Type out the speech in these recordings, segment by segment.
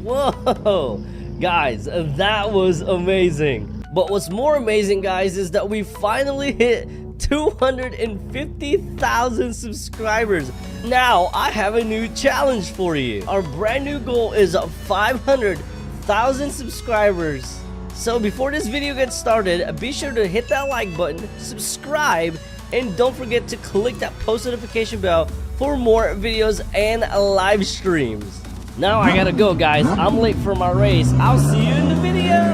Whoa, guys, that was amazing. But what's more amazing, guys, is that we finally hit 250,000 subscribers. Now I have a new challenge for you. Our brand new goal is 500,000 subscribers. So before this video gets started, be sure to hit that like button, subscribe, and don't forget to click that post notification bell for more videos and live streams. Now I gotta go, guys. I'm late for my race. I'll see you in the video.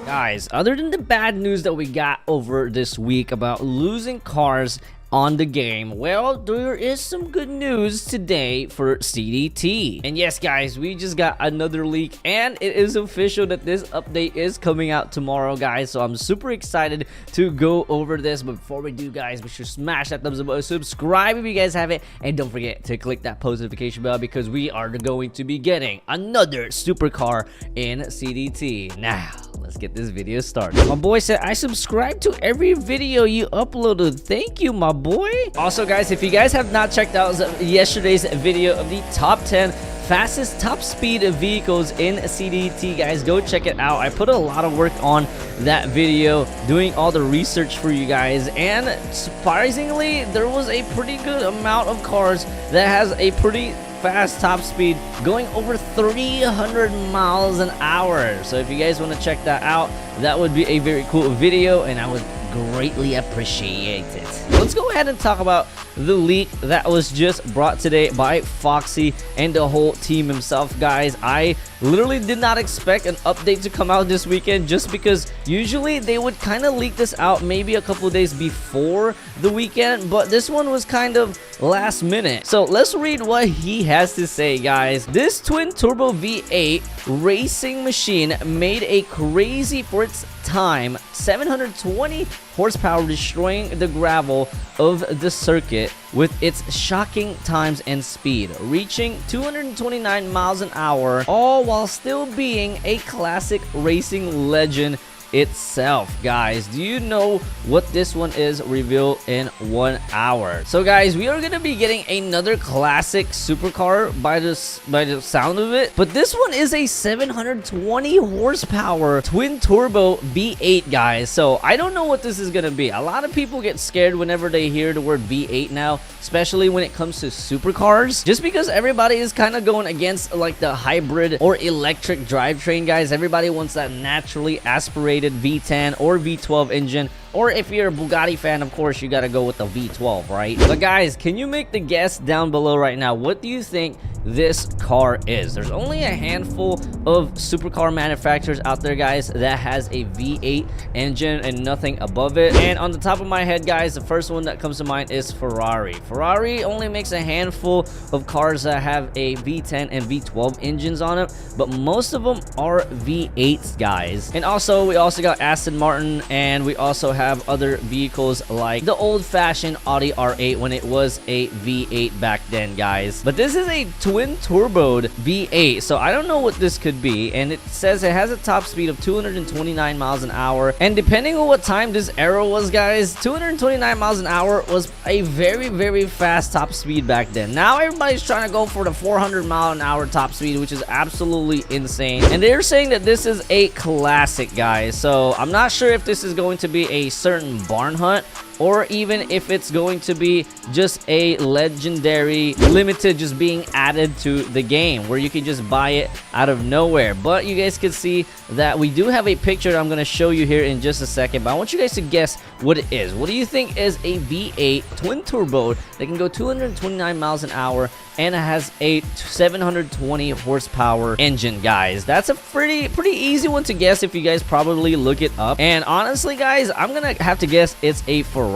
Guys, other than the bad news that we got over this week about losing cars on the game, well, there is some good news today for CDT. And yes, guys, we just got another leak, and it is official that this update is coming out tomorrow, guys. So I'm super excited to go over this. But before we do, guys, be sure to smash that thumbs up button, subscribe if you guys haven't, and don't forget to click that post notification bell because we are going to be getting another supercar in CDT. Now let's get this video started. My boy said, I subscribe to every video you uploaded. Thank you, my boy. Also, guys, if you guys have not checked out yesterday's video of the top 10 fastest top speed vehicles in CDT, guys, go check it out. I put a lot of work on that video, doing all the research for you guys, and surprisingly, there was a pretty good amount of cars that has a pretty fast top speed going over 300 miles an hour. So if you guys want to check that out, that would be a very cool video, and I would greatly appreciate it. Let's go ahead and talk about the leak that was just brought today by Foxy and the whole team himself, guys. I literally did not expect an update to come out this weekend, just because usually they would kind of leak this out maybe a couple days before the weekend, but this one was kind of last minute. So let's read what he has to say, guys. This twin turbo V8 racing machine made a crazy, for its time, 720 horsepower, destroying the gravel of the circuit with its shocking times and speed, reaching 229 miles an hour, all while still being a classic racing legend itself. Guys, do you know what this one is? Revealed in 1 hour. So guys, we are gonna be getting another classic supercar by the sound of it, but this one is a 720 horsepower twin turbo V8, guys. So I don't know what this is gonna be. A lot of people get scared whenever they hear the word V8 now, especially when it comes to supercars, just because everybody is kind of going against like the hybrid or electric drivetrain, guys. Everybody wants that naturally aspirated V10 or V12 engine, or if you're a Bugatti fan, of course, you gotta go with the V12, right? But guys, can you make the guess down below right now? What do you think this car is? There's only a handful of supercar manufacturers out there, guys, that has a V8 engine and nothing above it. And on the top of my head, guys, the first one that comes to mind is Ferrari. Ferrari only makes a handful of cars that have a V10 and V12 engines on it, but most of them are V8s, guys. And also, we also got Aston Martin, and we also have other vehicles like the old-fashioned Audi R8 when it was a V8 back then, guys. But this is a twin turboed V8, so I don't know what this could be. And it says it has a top speed of 229 miles an hour, and depending on what time this era was, guys, 229 miles an hour was a very, very fast top speed back then. Now everybody's trying to go for the 400 mile an hour top speed, which is absolutely insane, and they're saying that this is a classic, guys. So I'm not sure if this is going to be a certain barn hunt, or even if it's going to be just a legendary limited just being added to the game where you can just buy it out of nowhere. But you guys can see that we do have a picture that I'm going to show you here in just a second, but I want you guys to guess what it is. What do you think is a V8 twin turbo that can go 229 miles an hour and it has a 720 horsepower engine, guys? That's a pretty easy one to guess if you guys probably look it up. And honestly, guys, I'm gonna have to guess it's a Ferrari.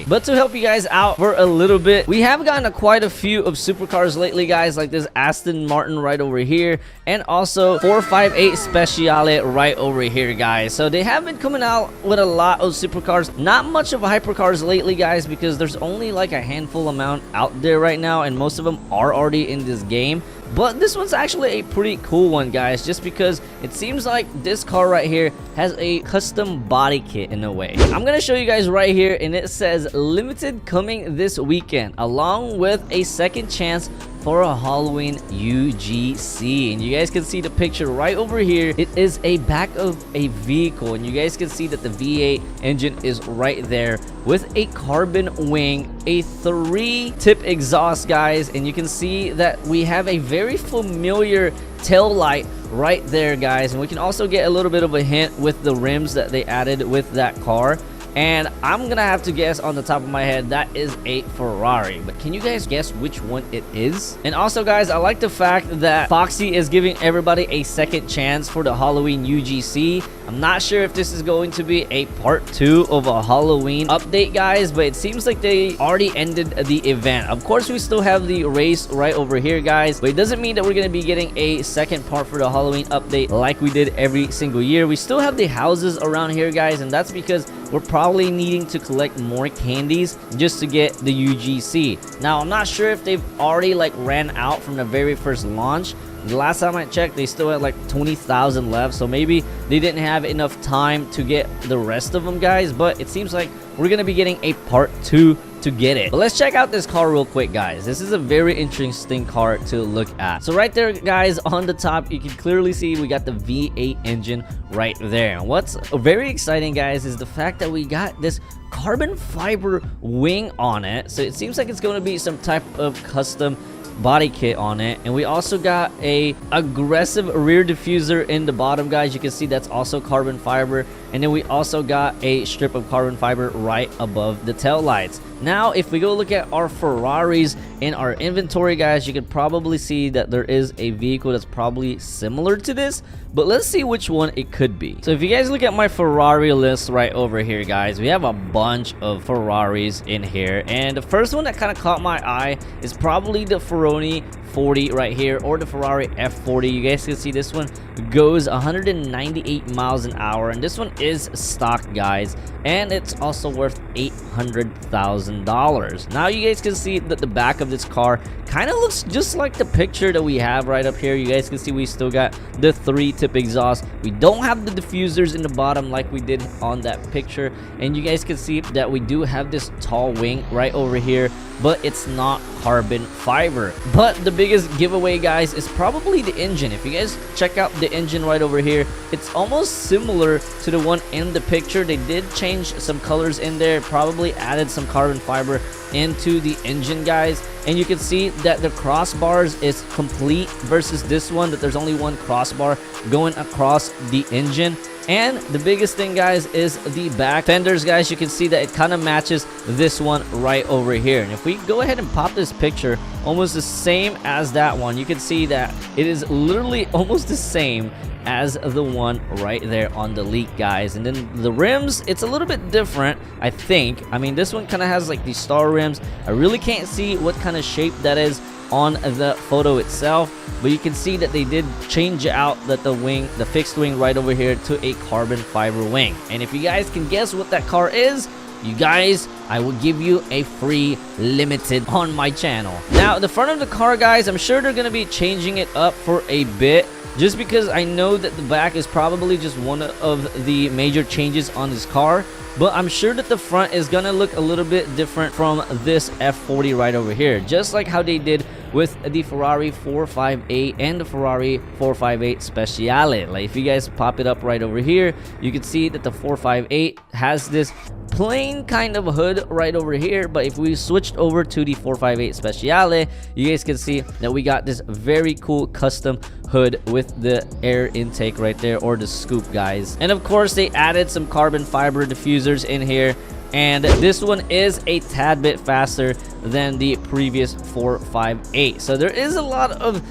But to help you guys out for a little bit, we have gotten quite a few of supercars lately, guys, like this Aston Martin right over here, and also 458 Speciale right over here, guys. So they have been coming out with a lot of supercars, not much of hypercars lately, guys, because there's only like a handful amount out there right now, and most of them are already in this game. But this one's actually a pretty cool one, guys, just because it seems like this car right here has a custom body kit in a way. I'm gonna show you guys right here, and it says limited coming this weekend, along with a second chance for a Halloween UGC. And you guys can see the picture right over here. It is a back of a vehicle, and you guys can see that the V8 engine is right there with a carbon wing, a 3-tip exhaust, guys, and you can see that we have a very familiar tail light right there, guys, and we can also get a little bit of a hint with the rims that they added with that car. And I'm gonna have to guess on the top of my head that is a Ferrari, but can you guys guess which one it is? And also, guys, I like the fact that Foxy is giving everybody a second chance for the Halloween UGC. I'm not sure if this is going to be a part 2 of a Halloween update, guys, but it seems like they already ended the event. Of course, we still have the race right over here, guys, but it doesn't mean that we're gonna be getting a second part for the Halloween update like we did every single year. We still have the houses around here, guys, and that's because we're probably needing to collect more candies just to get the UGC. Now, I'm not sure if they've already like ran out from the very first launch. The last time I checked, they still had like 20,000 left, so maybe they didn't have enough time to get the rest of them, guys, but it seems like we're gonna be getting a part 2 to get it. But let's check out this car real quick, guys. This is a very interesting car to look at. So right there, guys, on the top, you can clearly see we got the V8 engine right there. And what's very exciting, guys, is the fact that we got this carbon fiber wing on it. So it seems like it's going to be some type of custom body kit on it. And we also got a aggressive rear diffuser in the bottom, guys. You can see that's also carbon fiber. And then we also got a strip of carbon fiber right above the tail lights. Now, if we go look at our Ferraris in our inventory, guys, you can probably see that there is a vehicle that's probably similar to this, but let's see which one it could be. So if you guys look at my Ferrari list right over here, guys, we have a bunch of Ferraris in here, and the first one that kind of caught my eye is probably the Ferrari 40 right here, or the Ferrari F40. You guys can see this one goes 198 miles an hour, and this one is stock, guys, and it's also worth $800,000. Now you guys can see that the back of this car kind of looks just like the picture that we have right up here. You guys can see we still got the 3-tip exhaust. We don't have the diffusers in the bottom like we did on that picture, and you guys can see that we do have this tall wing right over here, but it's not carbon fiber. But the biggest giveaway, guys, is probably the engine. If you guys check out the engine right over here, it's almost similar to the one in the picture. They did change some colors in there, probably added some carbon fiber into the engine, guys, and you can see that the crossbars is complete versus this one that there's only one crossbar going across the engine. And the biggest thing, guys, is the back fenders, guys. You can see that it kind of matches this one right over here. And if we go ahead and pop this picture, almost the same as that one, you can see that it is literally almost the same as the one right there on the leak, guys. And then the rims, it's a little bit different, I think. I mean, this one kind of has like these star rims. I really can't see what kind of shape that is on the photo itself, but you can see that they did change out that the wing, the fixed wing right over here, to a carbon fiber wing. And if you guys can guess what that car is, you guys, I will give you a free limited on my channel. Now, the front of the car, guys, I'm sure they're gonna be changing it up for a bit, just because I know that the back is probably just one of the major changes on this car. But I'm sure that the front is gonna look a little bit different from this F40 right over here, just like how they did with the Ferrari 458 and the Ferrari 458 Speciale. Like, if you guys pop it up right over here, you can see that the 458 has this plain kind of hood right over here, but if we switched over to the 458 Speciale, you guys can see that we got this very cool custom hood with the air intake right there, or the scoop, guys. And of course, they added some carbon fiber diffusers in here, and this one is a tad bit faster than the previous 458. So there is a lot of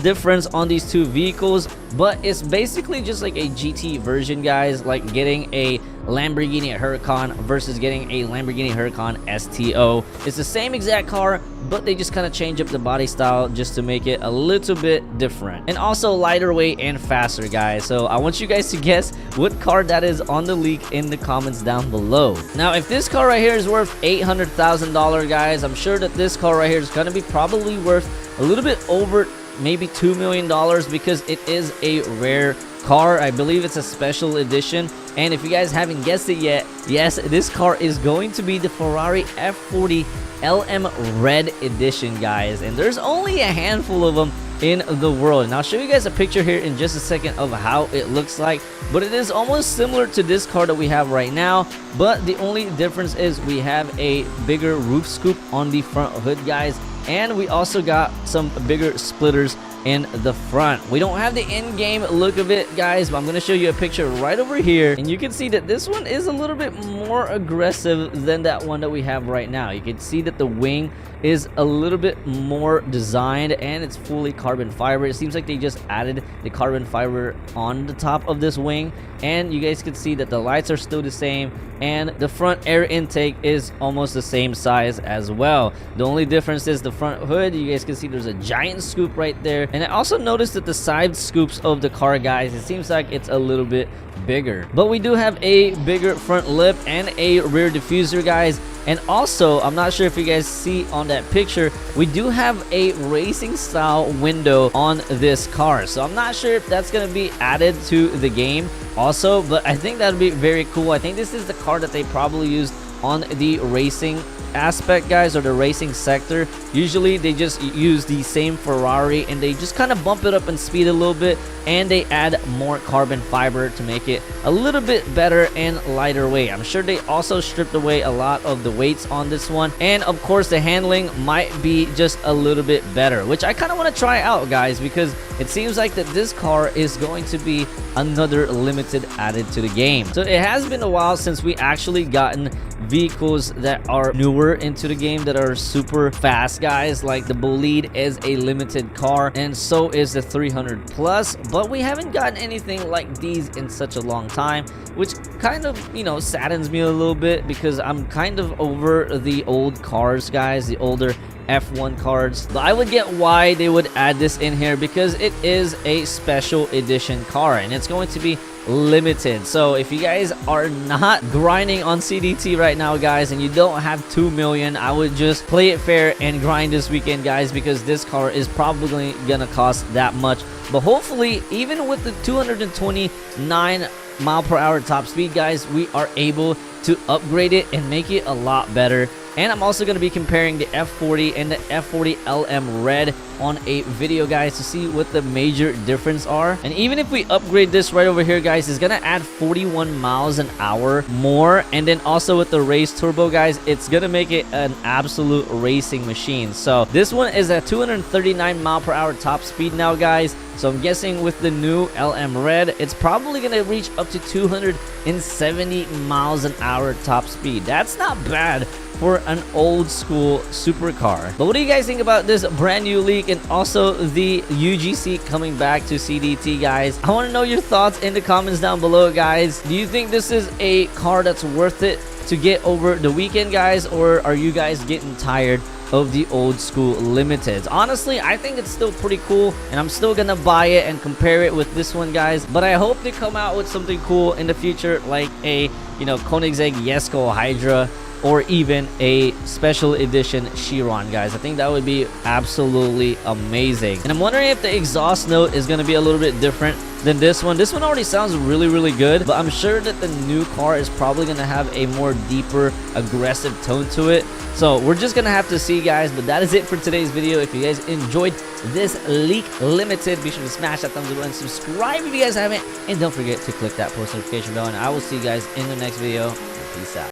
difference on these two vehicles, but it's basically just like a GT version, guys, like getting a Lamborghini Huracan versus getting a Lamborghini Huracan STO. It's the same exact car, but they just kind of change up the body style just to make it a little bit different, and also lighter weight and faster, guys. So I want you guys to guess what car that is on the leak in the comments down below. Now, if this car right here is worth $800,000, guys, I'm sure that this car right here is going to be probably worth a little bit over maybe $2 million because it is a rare car. I believe it's a special edition. And if you guys haven't guessed it yet, yes, this car is going to be the Ferrari F40 LM Red Edition, guys. And there's only a handful of them in the world. And I'll show you guys a picture here in just a second of how it looks like. But it is almost similar to this car that we have right now. But the only difference is we have a bigger roof scoop on the front hood, guys. And we also got some bigger splitters in the front. We don't have the in-game look of it, guys, but I'm going to show you a picture right over here. And you can see that this one is a little bit more aggressive than that one that we have right now. You can see that the wing is a little bit more designed and it's fully carbon fiber. It seems like they just added the carbon fiber on the top of this wing. And you guys can see that the lights are still the same and the front air intake is almost the same size as well. The only difference is the front hood. You guys can see there's a giant scoop right there. And I also noticed that the side scoops of the car, guys, it seems like it's a little bit bigger. But we do have a bigger front lip and a rear diffuser, guys. And also, I'm not sure if you guys see on that picture, we do have a racing style window on this car. So I'm not sure if that's going to be added to the game also, but I think that would be very cool. I think this is the car that they probably used on the racing aspect, guys, or the racing sector. Usually they just use the same Ferrari and they just kind of bump it up in speed a little bit, and they add more carbon fiber to make it a little bit better and lighter weight. I'm sure they also stripped away a lot of the weights on this one, and of course the handling might be just a little bit better, which I kind of want to try out, guys, because it seems like that this car is going to be another limited added to the game. So it has been a while since we actually gotten vehicles that are newer into the game that are super fast, guys. Like the Bolide is a limited car, and so is the 300 plus, but we haven't gotten anything like these in such a long time, which kind of, you know, saddens me a little bit because I'm kind of over the old cars, guys, the older F1 cards. But I would get why they would add this in here, because it is a special edition car and it's going to be limited. So if you guys are not grinding on CDT right now, guys, and you don't have 2 million, I would just play it fair and grind this weekend, guys, because this car is probably gonna cost that much. But hopefully, even with the 229 mile per hour top speed, guys, we are able to upgrade it and make it a lot better. And I'm also going to be comparing the F40 and the F40 LM Red on a video, guys, to see what the major difference are. And even if we upgrade this right over here, guys, it's going to add 41 miles an hour more. And then also with the race turbo, guys, it's going to make it an absolute racing machine. So this one is at 239 mile per hour top speed now, guys. So I'm guessing with the new LM Red, it's probably going to reach up to 270 miles an hour top speed. That's not bad for an old school supercar. But what do you guys think about this brand new leak and also the UGC coming back to CDT, guys? I want to know your thoughts in the comments down below, guys. Do you think this is a car that's worth it to get over the weekend, guys, or are you guys getting tired of the old school limiteds? Honestly, I think it's still pretty cool, and I'm still gonna buy it and compare it with this one, guys. But I hope they come out with something cool in the future, like a, you know, Koenigsegg Jesko Hydra, or even a special edition Chiron, guys. I think that would be absolutely amazing. And I'm wondering if the exhaust note is going to be a little bit different than this one. This one already sounds really, really good, but I'm sure that the new car is probably going to have a more deeper, aggressive tone to it. So we're just going to have to see, guys. But that is it for today's video. If you guys enjoyed this leak limited, be sure to smash that thumbs up and subscribe if you guys haven't. And don't forget to click that post notification bell. And I will see you guys in the next video. Peace out.